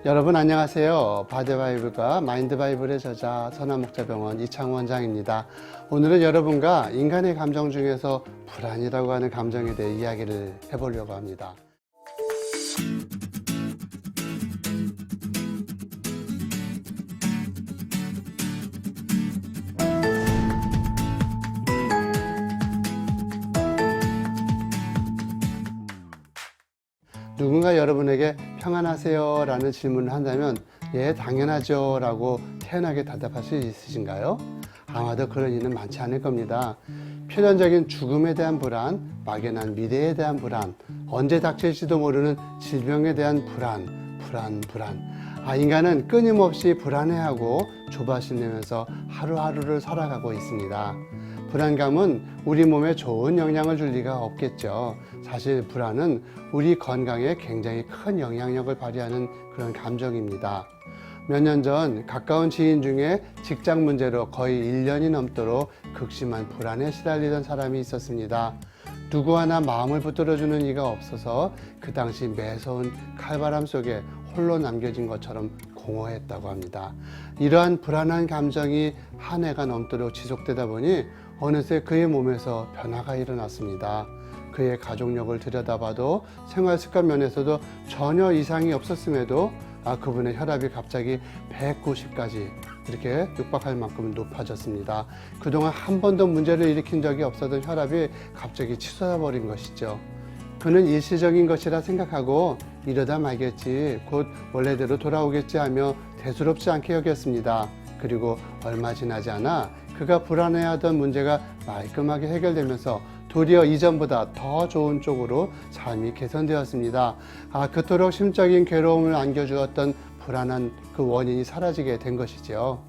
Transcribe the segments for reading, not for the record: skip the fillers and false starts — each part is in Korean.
여러분 안녕하세요. 바드바이블과 마인드바이블의 저자 선한목자병원 이창호 원장입니다. 오늘은 여러분과 인간의 감정 중에서 불안이라고 하는 감정에 대해 이야기를 해보려고 합니다. 누군가 여러분에게 평안하세요? 라는 질문을 한다면 예, 당연하죠 라고 태연하게 대답할 수 있으신가요? 아마도 그런 일은 많지 않을 겁니다. 필연적인 죽음에 대한 불안, 막연한 미래에 대한 불안, 언제 닥칠지도 모르는 질병에 대한 불안. 인간은 끊임없이 불안해하고 조바심 내면서 하루하루를 살아가고 있습니다. 불안감은 우리 몸에 좋은 영향을 줄 리가 없겠죠. 사실 불안은 우리 건강에 굉장히 큰 영향력을 발휘하는 그런 감정입니다. 몇 년 전 가까운 지인 중에 직장 문제로 거의 1년이 넘도록 극심한 불안에 시달리던 사람이 있었습니다. 누구 하나 마음을 붙들어주는 이가 없어서 그 당시 매서운 칼바람 속에 홀로 남겨진 것처럼 공허했다고 합니다. 이러한 불안한 감정이 한 해가 넘도록 지속되다 보니 어느새 그의 몸에서 변화가 일어났습니다. 그의 가족력을 들여다봐도 생활 습관 면에서도 전혀 이상이 없었음에도 그분의 혈압이 갑자기 190까지 이렇게 육박할 만큼 높아졌습니다. 그동안 한 번도 문제를 일으킨 적이 없었던 혈압이 갑자기 치솟아 버린 것이죠. 그는 일시적인 것이라 생각하고 이러다 말겠지, 곧 원래대로 돌아오겠지 하며 대수롭지 않게 여겼습니다. 그리고 얼마 지나지 않아 그가 불안해하던 문제가 말끔하게 해결되면서 도리어 이전보다 더 좋은 쪽으로 삶이 개선되었습니다. 그토록 심적인 괴로움을 안겨주었던 불안한 그 원인이 사라지게 된 것이죠.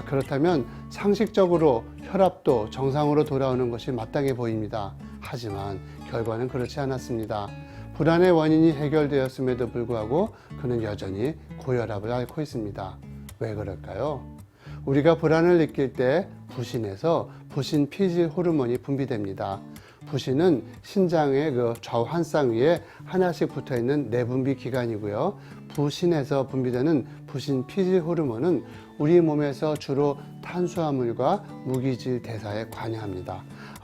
그렇다면 상식적으로 혈압도 정상으로 돌아오는 것이 마땅해 보입니다. 하지만 결과는 그렇지 않았습니다. 불안의 원인이 해결되었음에도 불구하고 그는 여전히 고혈압을 앓고 있습니다. 왜 그럴까요? 우리가 불안을 느낄 때 부신에서 부신 피질 호르몬이 분비됩니다. 부신은 신장의 그 좌우 한쌍 위에 하나씩 붙어 있는 내분비 기관이고요. 부신에서 분비되는 부신 피질 호르몬은 우리 몸에서 주로 탄수화물과 무기질 대사에 관여합니다.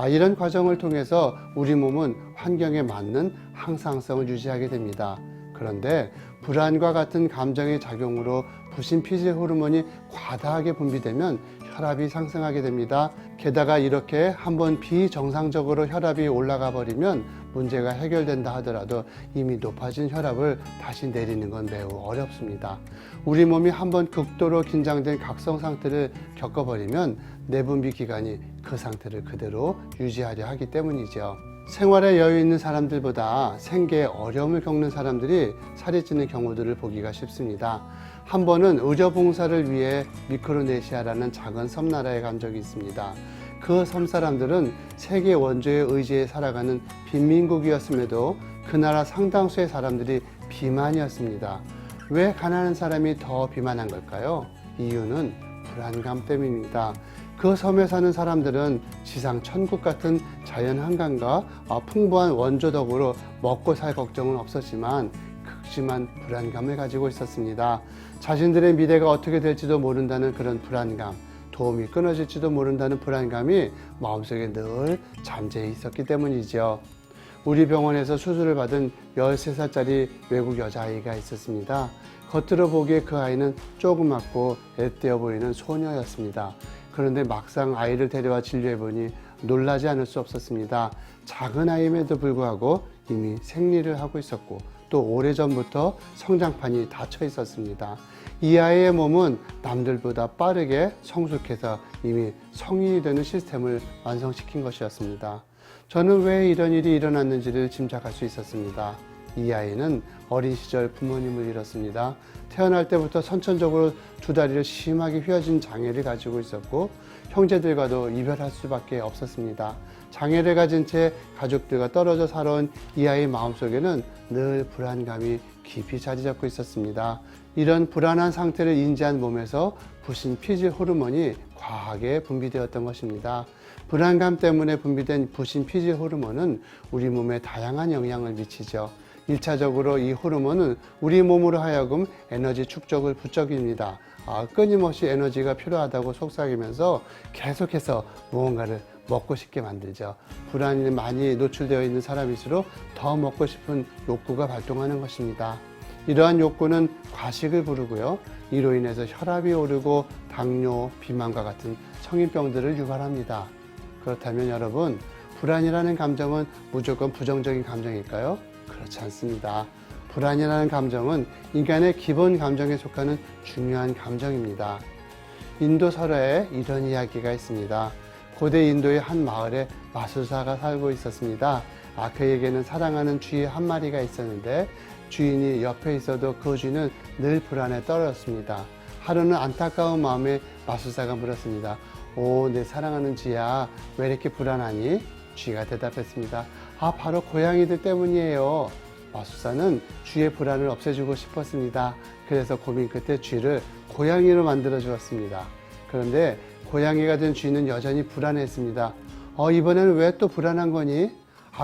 이런 과정을 통해서 우리 몸은 환경에 맞는 항상성을 유지하게 됩니다. 그런데 불안과 같은 감정의 작용으로 부신 피질 호르몬이 과다하게 분비되면 혈압이 상승하게 됩니다. 게다가 이렇게 한번 비정상적으로 혈압이 올라가 버리면 문제가 해결된다 하더라도 이미 높아진 혈압을 다시 내리는 건 매우 어렵습니다. 우리 몸이 한번 극도로 긴장된 각성 상태를 겪어버리면 내분비 기관이 그 상태를 그대로 유지하려 하기 때문이죠. 생활에 여유 있는 사람들보다 생계에 어려움을 겪는 사람들이 살이 찌는 경우들을 보기가 쉽습니다. 한 번은 의료 봉사를 위해 미크로네시아라는 작은 섬나라에 간 적이 있습니다. 그 섬 사람들은 세계 원조의 의지에 살아가는 빈민국이었음에도 그 나라 상당수의 사람들이 비만이었습니다. 왜 가난한 사람이 더 비만한 걸까요? 이유는 불안감 때문입니다. 그 섬에 사는 사람들은 지상 천국 같은 자연 한강과 풍부한 원조 덕으로 먹고 살 걱정은 없었지만 극심한 불안감을 가지고 있었습니다. 자신들의 미래가 어떻게 될지도 모른다는 그런 불안감, 도움이 끊어질지도 모른다는 불안감이 마음속에 늘 잠재해 있었기 때문이죠. 우리 병원에서 수술을 받은 13살짜리 외국 여자아이가 있었습니다. 겉으로 보기에 그 아이는 조그맣고 앳되어 보이는 소녀였습니다. 그런데 막상 아이를 데려와 진료해보니 놀라지 않을 수 없었습니다. 작은 아이임에도 불구하고 이미 생리를 하고 있었고 또 오래전부터 성장판이 닫혀 있었습니다. 이 아이의 몸은 남들보다 빠르게 성숙해서 이미 성인이 되는 시스템을 완성시킨 것이었습니다. 저는 왜 이런 일이 일어났는지를 짐작할 수 있었습니다. 이 아이는 어린 시절 부모님을 잃었습니다. 태어날 때부터 선천적으로 두 다리를 심하게 휘어진 장애를 가지고 있었고 형제들과도 이별할 수밖에 없었습니다. 장애를 가진 채 가족들과 떨어져 살아온 이 아이의 마음속에는 늘 불안감이 깊이 자리 잡고 있었습니다. 이런 불안한 상태를 인지한 몸에서 부신 피질 호르몬이 과하게 분비되었던 것입니다. 불안감 때문에 분비된 부신 피질 호르몬은 우리 몸에 다양한 영향을 미치죠. 1차적으로 이 호르몬은 우리 몸으로 하여금 에너지 축적을 부쩍입니다. 끊임없이 에너지가 필요하다고 속삭이면서 계속해서 무언가를 먹고 싶게 만들죠. 불안이 많이 노출되어 있는 사람일수록 더 먹고 싶은 욕구가 발동하는 것입니다. 이러한 욕구는 과식을 부르고요. 이로 인해서 혈압이 오르고 당뇨, 비만과 같은 성인병들을 유발합니다. 그렇다면 여러분, 불안이라는 감정은 무조건 부정적인 감정일까요? 그렇지 않습니다. 불안이라는 감정은 인간의 기본 감정에 속하는 중요한 감정입니다. 인도 설화에 이런 이야기가 있습니다. 고대 인도의 한 마을에 마술사가 살고 있었습니다. 그에게는 사랑하는 쥐 한 마리가 있었는데 주인이 옆에 있어도 그 쥐는 늘 불안에 떨었습니다. 하루는 안타까운 마음에 마술사가 물었습니다. 오, 내 사랑하는 쥐야, 왜 이렇게 불안하니? 쥐가 대답했습니다. 바로 고양이들 때문이에요. 마술사는 쥐의 불안을 없애주고 싶었습니다. 그래서 고민 끝에 쥐를 고양이로 만들어 주었습니다. 그런데 고양이가 된 쥐는 여전히 불안했습니다. 이번에는 왜 또 불안한 거니?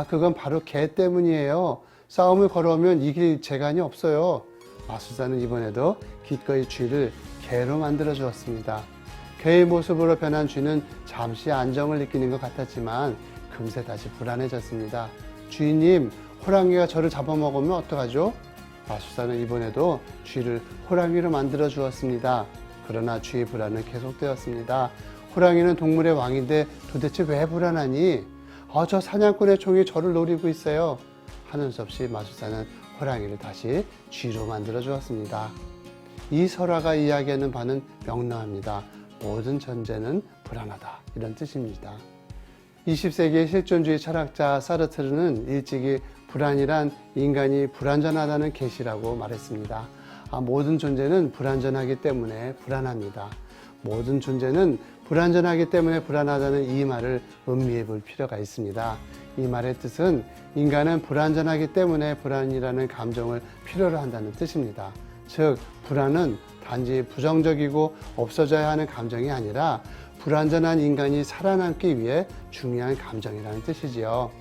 그건 바로 개 때문이에요. 싸움을 걸어오면 이길 재간이 없어요. 마술사는 이번에도 기꺼이 쥐를 개로 만들어 주었습니다. 개의 모습으로 변한 쥐는 잠시 안정을 느끼는 것 같았지만 금세 다시 불안해졌습니다. 주인님, 호랑이가 저를 잡아먹으면 어떡하죠? 마술사는 이번에도 쥐를 호랑이로 만들어 주었습니다. 그러나 쥐의 불안은 계속되었습니다. 호랑이는 동물의 왕인데 도대체 왜 불안하니? 저 사냥꾼의 총이 저를 노리고 있어요. 하는 수 없이 마술사는 호랑이를 다시 쥐로 만들어 주었습니다. 이 설화가 이야기하는 바는 명랑합니다. 모든 존재는 불안하다, 이런 뜻입니다. 20세기의 실존주의 철학자 사르트르는 일찍이 불안이란 인간이 불완전하다는 계시라고 말했습니다. 모든 존재는 불완전하기 때문에 불안합니다. 모든 존재는 불완전하기 때문에 불안하다는 이 말을 음미해 볼 필요가 있습니다. 이 말의 뜻은 인간은 불완전하기 때문에 불안이라는 감정을 필요로 한다는 뜻입니다. 즉, 불안은 단지 부정적이고 없어져야 하는 감정이 아니라 불완전한 인간이 살아남기 위해 중요한 감정이라는 뜻이지요.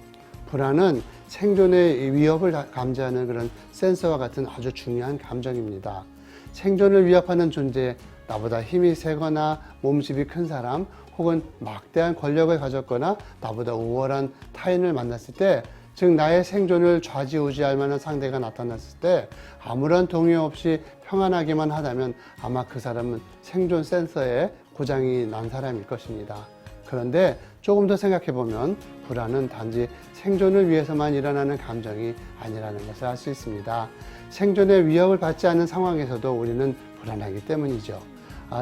불안은 생존의 위협을 감지하는 그런 센서와 같은 아주 중요한 감정입니다. 생존을 위협하는 존재, 나보다 힘이 세거나 몸집이 큰 사람, 혹은 막대한 권력을 가졌거나 나보다 우월한 타인을 만났을 때, 즉 나의 생존을 좌지우지할 만한 상대가 나타났을 때 아무런 동요 없이 평안하기만 하다면 아마 그 사람은 생존 센서에 고장이 난 사람일 것입니다. 그런데 조금 더 생각해 보면 불안은 단지 생존을 위해서만 일어나는 감정이 아니라는 것을 알 수 있습니다. 생존의 위협을 받지 않은 상황에서도 우리는 불안하기 때문이죠.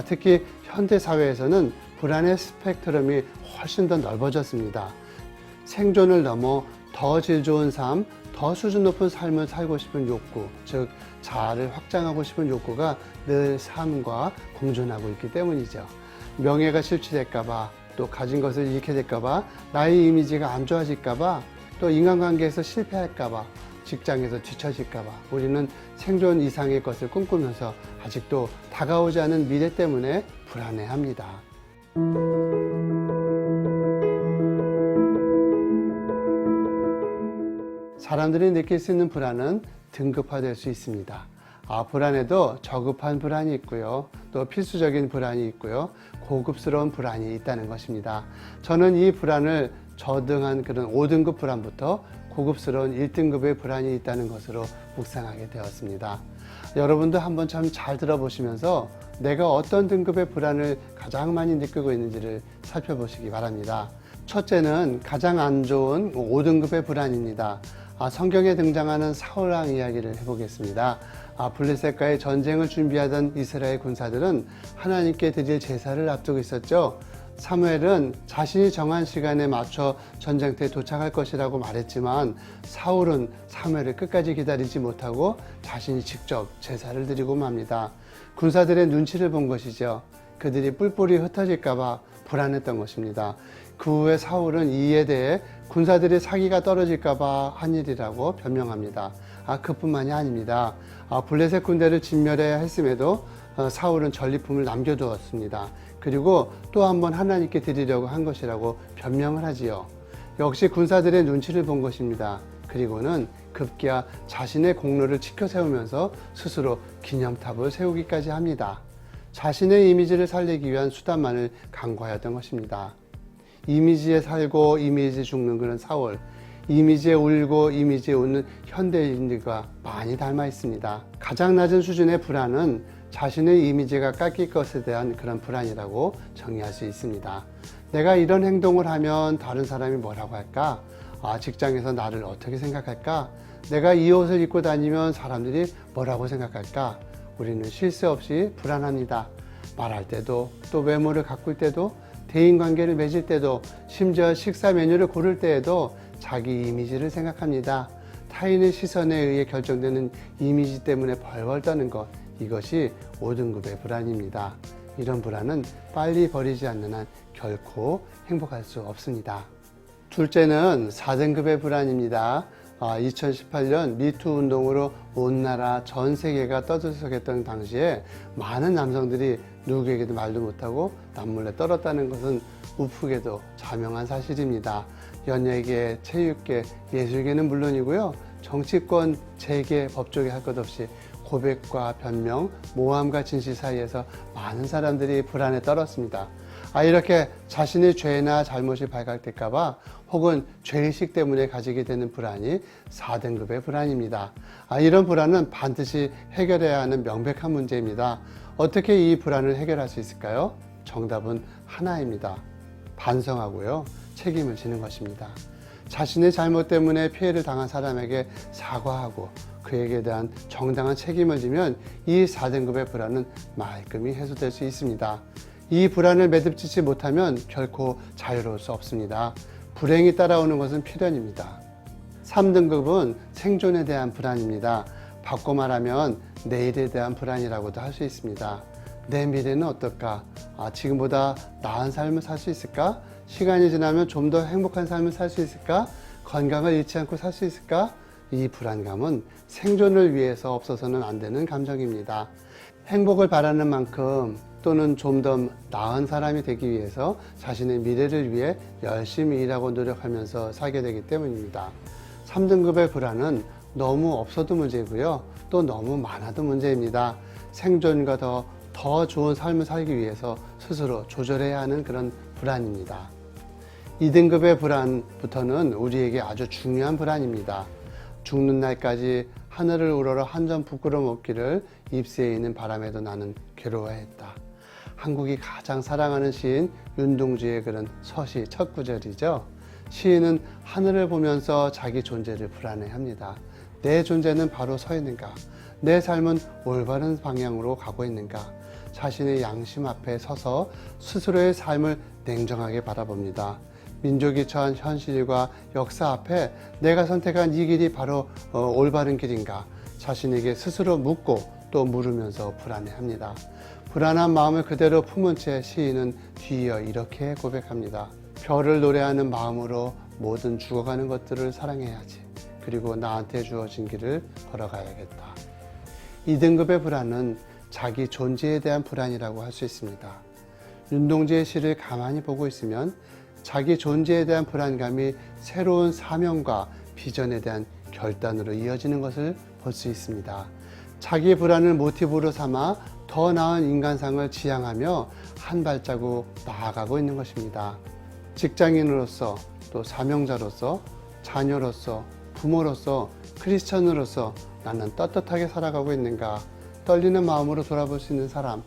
특히 현대 사회에서는 불안의 스펙트럼이 훨씬 더 넓어졌습니다. 생존을 넘어 더 질 좋은 삶, 더 수준 높은 삶을 살고 싶은 욕구, 즉 자아를 확장하고 싶은 욕구가 늘 삶과 공존하고 있기 때문이죠. 명예가 실추될까봐, 또 가진 것을 잃게 될까봐, 나의 이미지가 안 좋아질까봐, 또 인간관계에서 실패할까봐, 직장에서 뒤처질까봐 우리는 생존 이상의 것을 꿈꾸면서 아직도 다가오지 않은 미래 때문에 불안해합니다. 사람들이 느낄 수 있는 불안은 등급화될 수 있습니다. 불안에도 저급한 불안이 있고요. 또 필수적인 불안이 있고요. 고급스러운 불안이 있다는 것입니다. 저는 이 불안을 저등한 그런 5등급 불안부터 고급스러운 1등급의 불안이 있다는 것으로 묵상하게 되었습니다. 여러분도 한번 참 잘 들어보시면서 내가 어떤 등급의 불안을 가장 많이 느끼고 있는지를 살펴보시기 바랍니다. 첫째는 가장 안 좋은 5등급의 불안입니다. 성경에 등장하는 사울왕 이야기를 해보겠습니다. 블레셋과의 전쟁을 준비하던 이스라엘 군사들은 하나님께 드릴 제사를 앞두고 있었죠. 사무엘은 자신이 정한 시간에 맞춰 전쟁터에 도착할 것이라고 말했지만 사울은 사무엘을 끝까지 기다리지 못하고 자신이 직접 제사를 드리고 맙니다. 군사들의 눈치를 본 것이죠. 그들이 뿔뿔이 흩어질까봐 불안했던 것입니다. 그 후에 사울은 이에 대해 군사들의 사기가 떨어질까봐 한 일이라고 변명합니다. 그뿐만이 아닙니다. 블레셋 군대를 진멸해야 했음에도 사울은 전리품을 남겨두었습니다. 그리고 또 한 번 하나님께 드리려고 한 것이라고 변명을 하지요. 역시 군사들의 눈치를 본 것입니다. 그리고는 급기야 자신의 공로를 지켜 세우면서 스스로 기념탑을 세우기까지 합니다. 자신의 이미지를 살리기 위한 수단만을 강구하였던 것입니다. 이미지에 살고 이미지에 죽는 그런 사월, 이미지에 울고 이미지에 웃는 현대인들과 많이 닮아 있습니다. 가장 낮은 수준의 불안은 자신의 이미지가 깎일 것에 대한 그런 불안이라고 정의할 수 있습니다. 내가 이런 행동을 하면 다른 사람이 뭐라고 할까? 직장에서 나를 어떻게 생각할까? 내가 이 옷을 입고 다니면 사람들이 뭐라고 생각할까? 우리는 쉴 새 없이 불안합니다. 말할 때도, 또 외모를 가꿀 때도, 대인관계를 맺을 때도, 심지어 식사 메뉴를 고를 때에도 자기 이미지를 생각합니다. 타인의 시선에 의해 결정되는 이미지 때문에 벌벌 떠는 것, 이것이 5등급의 불안입니다. 이런 불안은 빨리 버리지 않는 한 결코 행복할 수 없습니다. 둘째는 4등급의 불안입니다. 2018년 미투 운동으로 온 나라 전 세계가 떠들썩했던 당시에 많은 남성들이 누구에게도 말도 못하고 남몰래 떨었다는 것은 우프게도 자명한 사실입니다. 연예계, 체육계, 예술계는 물론이고요. 정치권, 재계, 법조계 할 것 없이 고백과 변명, 모함과 진실 사이에서 많은 사람들이 불안에 떨었습니다. 이렇게 자신의 죄나 잘못이 발각될까봐 혹은 죄의식 때문에 가지게 되는 불안이 4등급의 불안입니다. 이런 불안은 반드시 해결해야 하는 명백한 문제입니다. 어떻게 이 불안을 해결할 수 있을까요? 정답은 하나입니다. 반성하고요. 책임을 지는 것입니다. 자신의 잘못 때문에 피해를 당한 사람에게 사과하고 그에게 대한 정당한 책임을 지면 이 4등급의 불안은 말끔히 해소될 수 있습니다. 이 불안을 매듭짓지 못하면 결코 자유로울 수 없습니다. 불행이 따라오는 것은 필연입니다. 3등급은 생존에 대한 불안입니다. 바꿔 말하면 내일에 대한 불안이라고도 할 수 있습니다. 내 미래는 어떨까? 지금보다 나은 삶을 살 수 있을까? 시간이 지나면 좀 더 행복한 삶을 살 수 있을까? 건강을 잃지 않고 살 수 있을까? 이 불안감은 생존을 위해서 없어서는 안 되는 감정입니다. 행복을 바라는 만큼 또는 좀 더 나은 사람이 되기 위해서 자신의 미래를 위해 열심히 일하고 노력하면서 살게 되기 때문입니다. 3등급의 불안은 너무 없어도 문제고요. 또 너무 많아도 문제입니다. 생존과 더 좋은 삶을 살기 위해서 스스로 조절해야 하는 그런 불안입니다. 2등급의 불안부터는 우리에게 아주 중요한 불안입니다. 죽는 날까지 하늘을 우러러 한 점 부끄러 먹기를 입새에 있는 바람에도 나는 괴로워했다. 한국이 가장 사랑하는 시인 윤동주의 그런 서시 첫 구절이죠. 시인은 하늘을 보면서 자기 존재를 불안해합니다. 내 존재는 바로 서 있는가? 내 삶은 올바른 방향으로 가고 있는가? 자신의 양심 앞에 서서 스스로의 삶을 냉정하게 바라봅니다. 민족이 처한 현실과 역사 앞에 내가 선택한 이 길이 바로 올바른 길인가? 자신에게 스스로 묻고 또 물으면서 불안해합니다. 불안한 마음을 그대로 품은 채 시인은 뒤이어 이렇게 고백합니다. 별을 노래하는 마음으로 모든 죽어가는 것들을 사랑해야지. 그리고 나한테 주어진 길을 걸어가야겠다. 2등급의 불안은 자기 존재에 대한 불안이라고 할 수 있습니다. 윤동주의 시를 가만히 보고 있으면 자기 존재에 대한 불안감이 새로운 사명과 비전에 대한 결단으로 이어지는 것을 볼 수 있습니다. 자기 불안을 모티브로 삼아 더 나은 인간상을 지향하며 한 발자국 나아가고 있는 것입니다. 직장인으로서, 또 사명자로서, 자녀로서, 부모로서, 크리스천으로서 나는 떳떳하게 살아가고 있는가? 떨리는 마음으로 돌아볼 수 있는 사람,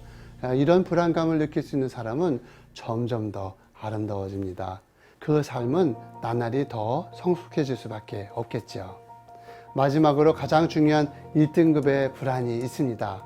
이런 불안감을 느낄 수 있는 사람은 점점 더 아름다워집니다. 그 삶은 나날이 더 성숙해질 수밖에 없겠죠. 마지막으로 가장 중요한 1등급의 불안이 있습니다.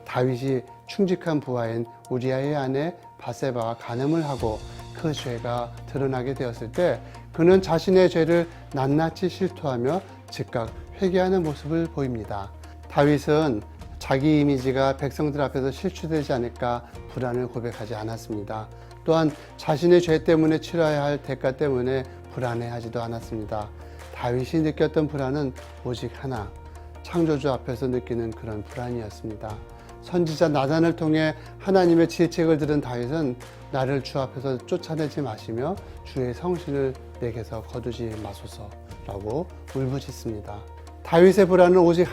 다윗이 충직한 부하인 우리아의 아내 바세바와 간음을 하고 그 죄가 드러나게 되었을 때 그는 자신의 죄를 낱낱이 실토하며 즉각 회개하는 모습을 보입니다. 다윗은 자기 이미지가 백성들 앞에서 실추되지 않을까 불안을 고백하지 않았습니다. 또한 자신의 죄 때문에 치러야 할 대가 때문에 불안해하지도 않았습니다. 다윗이 느꼈던 불안은 오직 하나, 창조주 앞에서 느끼는 그런 불안이었습니다. 선지자 나단을 통해 하나님의 질책을 들은 다윗은 나를 주 앞에서 쫓아내지 마시며 주의 성신을 내게서 거두지 마소서라고 울부짖습니다. 다윗의 불안은 오직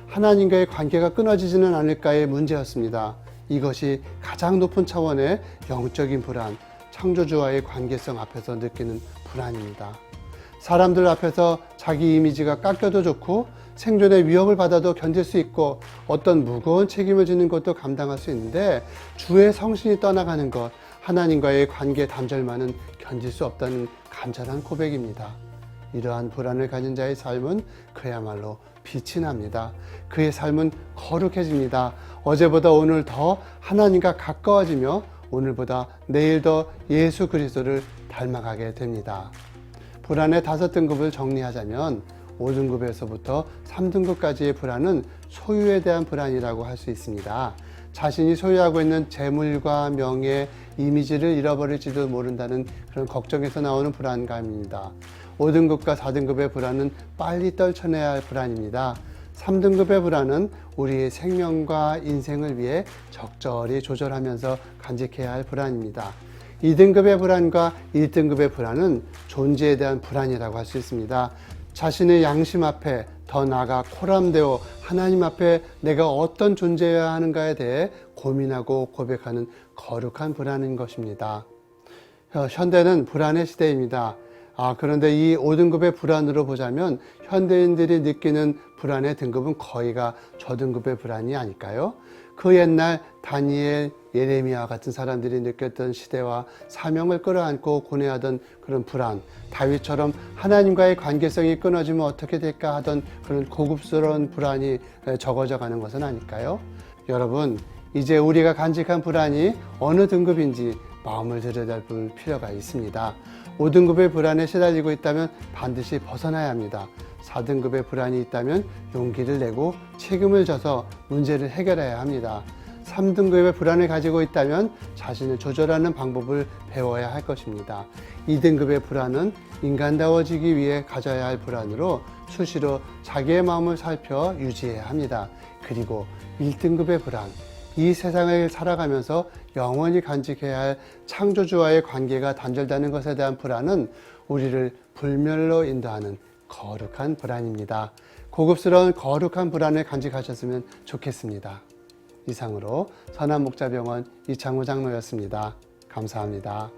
하나님과의 관계가 끊어지지는 않을까의 문제였습니다. 이것이 가장 높은 차원의 영적인 불안, 창조주와의 관계성 앞에서 느끼는 불안입니다. 사람들 앞에서 자기 이미지가 깎여도 좋고 생존의 위협을 받아도 견딜 수 있고 어떤 무거운 책임을 지는 것도 감당할 수 있는데 주의 성신이 떠나가는 것, 하나님과의 관계 단절만은 견딜 수 없다는 간절한 고백입니다. 이러한 불안을 가진 자의 삶은 그야말로 빛이 납니다. 그의 삶은 거룩해집니다. 어제보다 오늘 더 하나님과 가까워지며 오늘보다 내일 더 예수 그리스도를 닮아가게 됩니다. 불안의 5등급을 정리하자면 5등급에서부터 3등급까지의 불안은 소유에 대한 불안이라고 할 수 있습니다. 자신이 소유하고 있는 재물과 명예, 이미지를 잃어버릴지도 모른다는 그런 걱정에서 나오는 불안감입니다. 5등급과 4등급의 불안은 빨리 떨쳐내야 할 불안입니다. 3등급의 불안은 우리의 생명과 인생을 위해 적절히 조절하면서 간직해야 할 불안입니다. 2등급의 불안과 1등급의 불안은 존재에 대한 불안이라고 할 수 있습니다. 자신의 양심 앞에 더 나아가 코람되어 하나님 앞에 내가 어떤 존재여야 하는가에 대해 고민하고 고백하는 거룩한 불안인 것입니다. 현대는 불안의 시대입니다. 그런데 이 5등급의 불안으로 보자면 현대인들이 느끼는 불안의 등급은 거의가 저등급의 불안이 아닐까요? 그 옛날 다니엘, 예레미야 같은 사람들이 느꼈던 시대와 사명을 끌어안고 고뇌하던 그런 불안, 다윗처럼 하나님과의 관계성이 끊어지면 어떻게 될까 하던 그런 고급스러운 불안이 적어져 가는 것은 아닐까요? 여러분, 이제 우리가 간직한 불안이 어느 등급인지 마음을 들여다볼 필요가 있습니다. 5등급의 불안에 시달리고 있다면 반드시 벗어나야 합니다. 4등급의 불안이 있다면 용기를 내고 책임을 져서 문제를 해결해야 합니다. 3등급의 불안을 가지고 있다면 자신을 조절하는 방법을 배워야 할 것입니다. 2등급의 불안은 인간다워지기 위해 가져야 할 불안으로 수시로 자기의 마음을 살펴 유지해야 합니다. 그리고 1등급의 불안, 이 세상을 살아가면서 영원히 간직해야 할 창조주와의 관계가 단절되는 것에 대한 불안은 우리를 불멸로 인도하는 거룩한 불안입니다. 고급스러운 거룩한 불안을 간직하셨으면 좋겠습니다. 이상으로 선한목자병원 이창호 장로였습니다. 감사합니다.